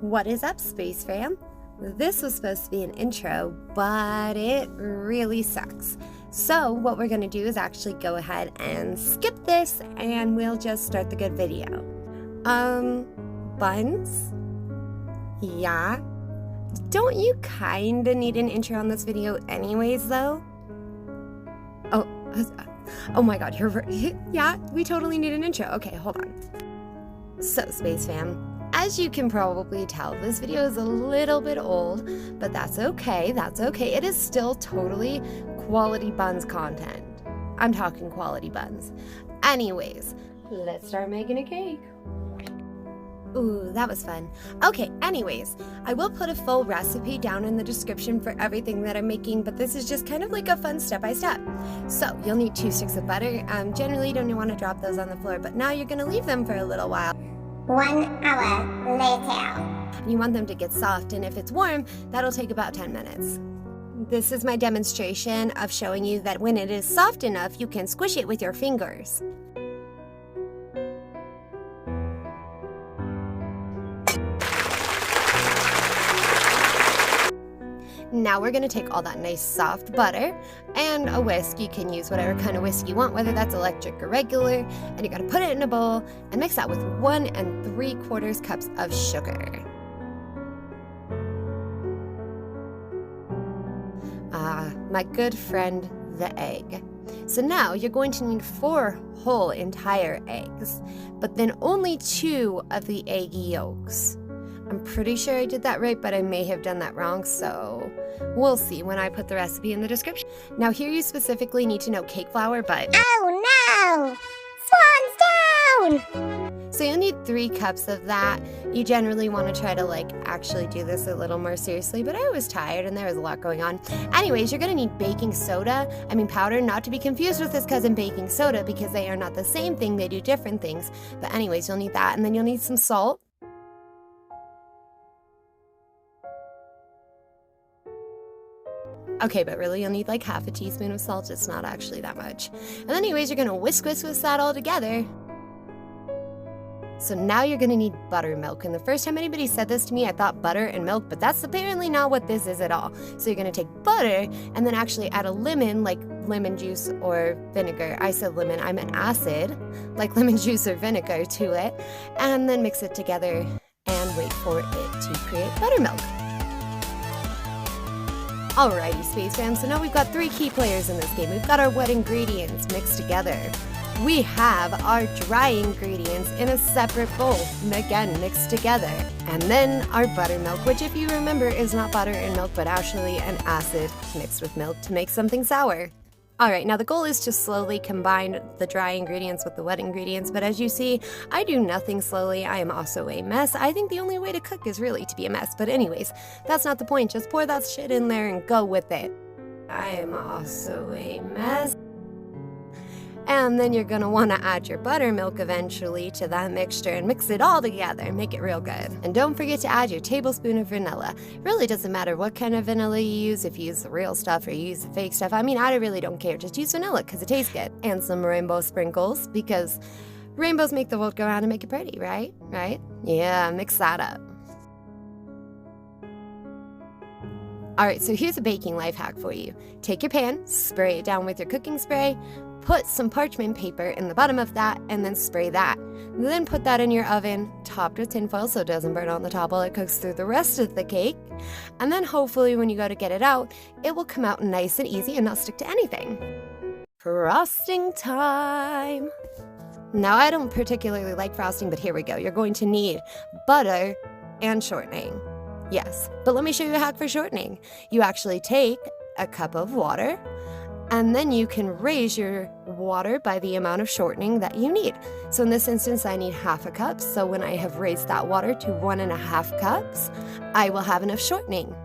What is up, Spacefam? This was supposed to be an intro, but it really sucks. So what we're going to do is actually go ahead and skip this, and we'll just start the good video. Buns? Yeah? Don't you kinda need an intro on this video anyways, though? Oh my god, you're right. Yeah, we totally need an intro. Okay, hold on. So, Space Fam, as you can probably tell, this video is a little bit old, but that's okay, It is still totally quality buns content. I'm talking quality buns. Anyways, let's start making a cake. Ooh, that was fun. Okay, anyways, I will put a full recipe down in the description for everything that I'm making, but this is just kind of like a fun step-by-step. So, you'll need 2 sticks of butter. Generally, you don't want to drop those on the floor, but now you're going to leave them for a little while. 1 hour later. You want them to get soft, and if it's warm, that'll take about 10 minutes. This is my demonstration of showing you that when it is soft enough, you can squish it with your fingers. Now we're going to take all that nice soft butter and a whisk. You can use whatever kind of whisk you want, whether that's electric or regular, and you're going to put it in a bowl and mix that with 1 3/4 cups of sugar. My good friend, the egg. So now you're going to need 4 whole entire eggs, but then only 2 of the egg yolks. I'm pretty sure I did that right, but I may have done that wrong, so we'll see when I put the recipe in the description. Now here you specifically need to know cake flour, but Oh no! Swan's down! So you'll need 3 cups of that. You generally want to try to actually do this a little more seriously, but I was tired and there was a lot going on. Anyways, you're going to need baking soda, powder, not to be confused with this cousin baking soda, because they are not the same thing, they do different things. But anyways, you'll need that, and then you'll need some salt. Okay, but really you'll need half a teaspoon of salt. It's not actually that much. And anyways, you're gonna whisk that all together. So now you're gonna need buttermilk. And the first time anybody said this to me, I thought butter and milk, but that's apparently not what this is at all. So you're gonna take butter and then actually add a lemon, like lemon juice or vinegar. I said lemon, I meant acid, like lemon juice or vinegar to it. And then mix it together and wait for it to create buttermilk. Alrighty, Space Fam, so now we've got 3 key players in this game. We've got our wet ingredients mixed together. We have our dry ingredients in a separate bowl, again mixed together. And then our buttermilk, which if you remember is not butter and milk, but actually an acid mixed with milk to make something sour. Alright, now the goal is to slowly combine the dry ingredients with the wet ingredients, but as you see, I do nothing slowly. I am also a mess. I think the only way to cook is really to be a mess, but anyways, that's not the point. Just pour that shit in there and go with it. I am also a mess. And then you're going to want to add your buttermilk eventually to that mixture and mix it all together and make it real good. And don't forget to add your tablespoon of vanilla. It really doesn't matter what kind of vanilla you use, if you use the real stuff or you use the fake stuff. I really don't care. Just use vanilla because it tastes good. And some rainbow sprinkles, because rainbows make the world go round and make it pretty, right? Right? Yeah, mix that up. Alright, so here's a baking life hack for you. Take your pan, spray it down with your cooking spray, put some parchment paper in the bottom of that, and then spray that. Then put that in your oven, topped with tinfoil so it doesn't burn on the top while it cooks through the rest of the cake. And then hopefully when you go to get it out, it will come out nice and easy and not stick to anything. Frosting time! Now I don't particularly like frosting, but here we go. You're going to need butter and shortening. Yes, but let me show you a hack for shortening. You actually take a cup of water, and then you can raise your water by the amount of shortening that you need. So in this instance, I need half a cup. So when I have raised that water to 1.5 cups, I will have enough shortening.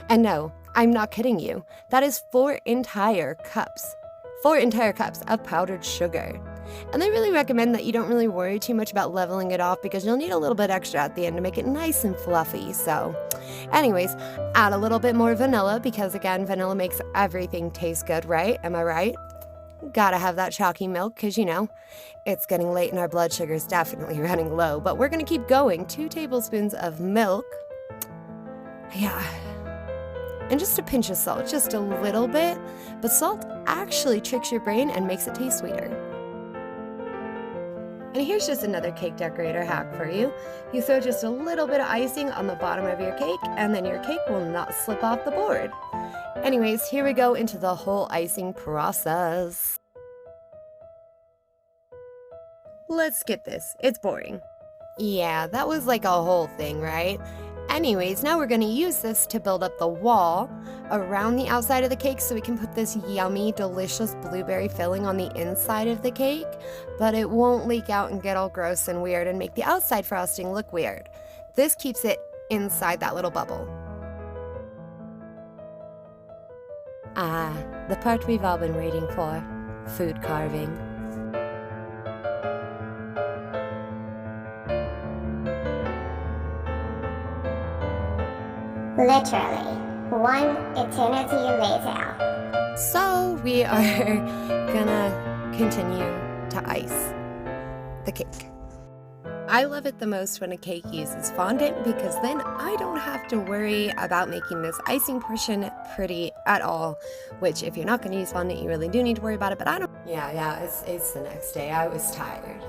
And no, I'm not kidding you. That is 4 entire cups. 4 entire cups of powdered sugar. And they really recommend that you don't really worry too much about leveling it off, because you'll need a little bit extra at the end to make it nice and fluffy. So anyways, add a little bit more vanilla, because again, vanilla makes everything taste good, right? Am I right? Gotta have that chalky milk because, it's getting late and our blood sugar is definitely running low. But we're going to keep going. 2 tablespoons of milk. Yeah. And just a pinch of salt, just a little bit. But salt actually tricks your brain and makes it taste sweeter. And here's just another cake decorator hack for you. You throw just a little bit of icing on the bottom of your cake, and then your cake will not slip off the board. Anyways, here we go into the whole icing process. Let's skip this. It's boring. Yeah, that was like a whole thing, right? Anyways, now we're going to use this to build up the wall around the outside of the cake so we can put this yummy, delicious blueberry filling on the inside of the cake, but it won't leak out and get all gross and weird and make the outside frosting look weird. This keeps it inside that little bubble. Ah, the part we've all been waiting for, food carving. Literally, 1 eternity later. So we are gonna continue to ice the cake. I love it the most when a cake uses fondant because then I don't have to worry about making this icing portion pretty at all, which if you're not gonna use fondant, you really do need to worry about it, but I don't. Yeah, it's the next day. I was tired.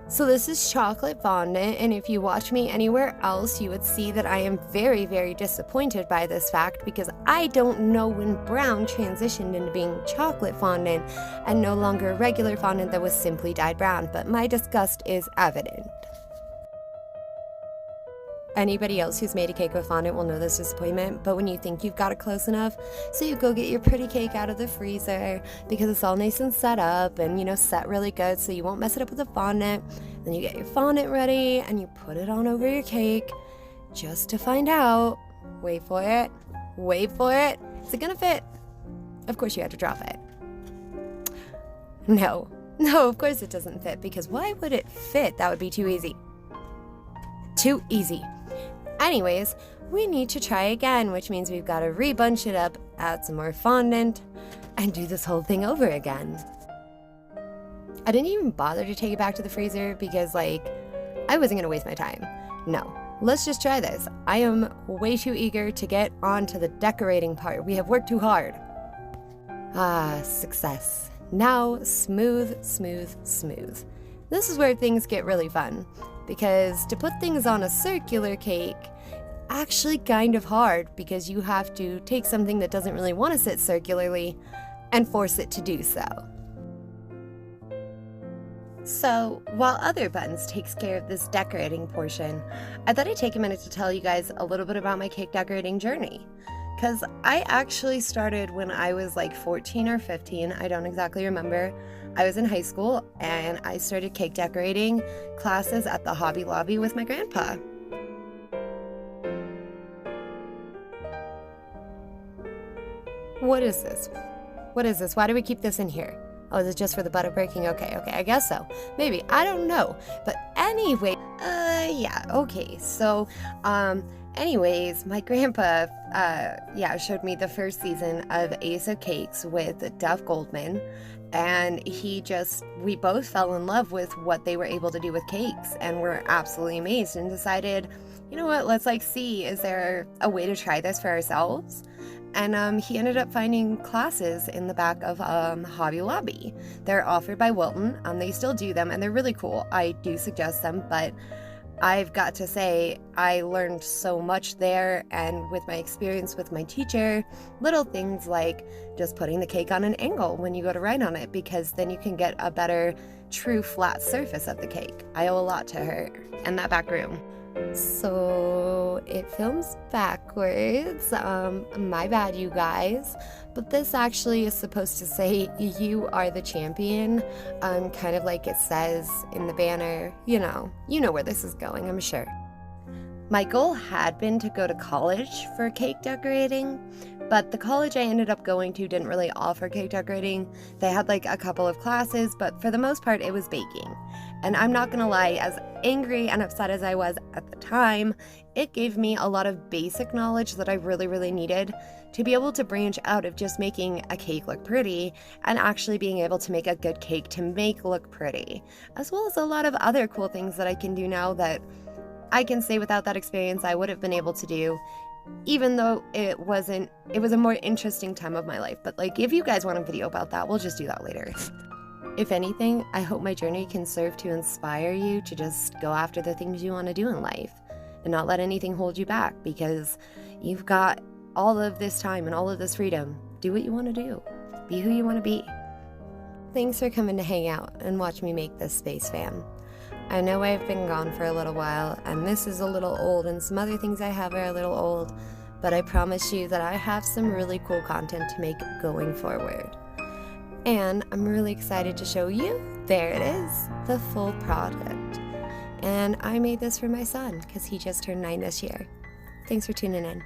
So this is chocolate fondant, and if you watch me anywhere else, you would see that I am very, very disappointed by this fact because I don't know when brown transitioned into being chocolate fondant and no longer regular fondant that was simply dyed brown, but my disgust is evident. Anybody else who's made a cake with fondant will know this disappointment, but when you think you've got it close enough, so you go get your pretty cake out of the freezer because it's all nice and set up and, set really good so you won't mess it up with the fondant. Then you get your fondant ready and you put it on over your cake just to find out. Wait for it. Is it gonna fit? Of course you had to drop it. No, of course it doesn't fit because why would it fit? That would be too easy. Too easy. Anyways, we need to try again, which means we've got to rebunch it up, add some more fondant, and do this whole thing over again. I didn't even bother to take it back to the freezer because, I wasn't going to waste my time. No, let's just try this. I am way too eager to get on to the decorating part. We have worked too hard. Ah, success. Now, smooth. This is where things get really fun. Because to put things on a circular cake, actually kind of hard because you have to take something that doesn't really want to sit circularly and force it to do so. So, while other buttons takes care of this decorating portion, I thought I'd take a minute to tell you guys a little bit about my cake decorating journey. Because I actually started when I was 14 or 15, I don't exactly remember. I was in high school and I started cake decorating classes at the Hobby Lobby with my grandpa. What is this? Why do we keep this in here? Oh, is it just for the butter breaking? Okay, I guess so. Maybe, I don't know. But anyway, yeah, okay. So, anyways, my grandpa, showed me the first season of Ace of Cakes with Duff Goldman. And we both fell in love with what they were able to do with cakes and were absolutely amazed and decided, you know what, let's see, is there a way to try this for ourselves? And he ended up finding classes in the back of Hobby Lobby. They're offered by Wilton. They still do them and they're really cool. I do suggest them, but I've got to say, I learned so much there, and with my experience with my teacher, little things like just putting the cake on an angle when you go to write on it, because then you can get a better, true flat surface of the cake. I owe a lot to her and that back room. So it films backwards. My bad, you guys. But this actually is supposed to say, you are the champion. Kind of like it says in the banner. You know where this is going, I'm sure. My goal had been to go to college for cake decorating, But the college I ended up going to didn't really offer cake decorating. They had like a couple of classes, but for the most part it was baking. And I'm not gonna lie, as angry and upset as I was at the time, it gave me a lot of basic knowledge that I really needed to be able to branch out of just making a cake look pretty and actually being able to make a good cake to make look pretty, as well as a lot of other cool things that I can do now that I can say without that experience I would have been able to do, even though it was a more interesting time of my life. But like, if you guys want a video about that, we'll just do that later. If anything, I hope my journey can serve to inspire you to just go after the things you want to do in life and not let anything hold you back, because you've got all of this time and all of this freedom. Do what you want to do. Be who you want to be. Thanks for coming to hang out and watch me make this Spacefam. I know I've been gone for a little while, and this is a little old, and some other things I have are a little old, but I promise you that I have some really cool content to make going forward. And I'm really excited to show you, there it is, the full product. And I made this for my son, because he just turned 9 this year. Thanks for tuning in.